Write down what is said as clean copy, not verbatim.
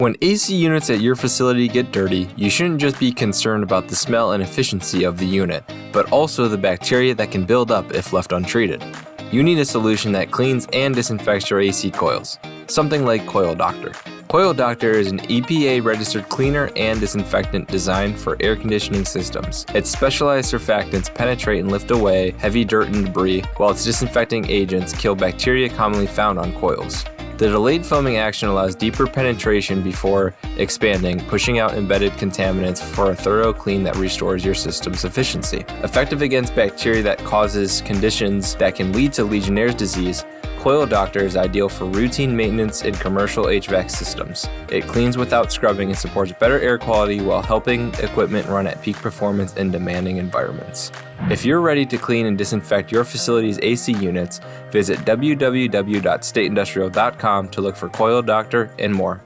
When AC units at your facility get dirty, you shouldn't just be concerned about the smell and efficiency of the unit, but also the bacteria that can build up if left untreated. You need a solution that cleans and disinfects your AC coils, something like Coil Doctor. Coil Doctor is an EPA-registered cleaner and disinfectant designed for air conditioning systems. Its specialized surfactants penetrate and lift away heavy dirt and debris, while its disinfecting agents kill bacteria commonly found on coils. The delayed foaming action allows deeper penetration before expanding, pushing out embedded contaminants for a thorough clean that restores your system's efficiency. Effective against bacteria that causes conditions that can lead to Legionnaires' disease, Coil Doctor is ideal for routine maintenance in commercial HVAC systems. It cleans without scrubbing and supports better air quality while helping equipment run at peak performance in demanding environments. If you're ready to clean and disinfect your facility's AC units, visit www.stateindustrial.com to look for Coil Doctor and more.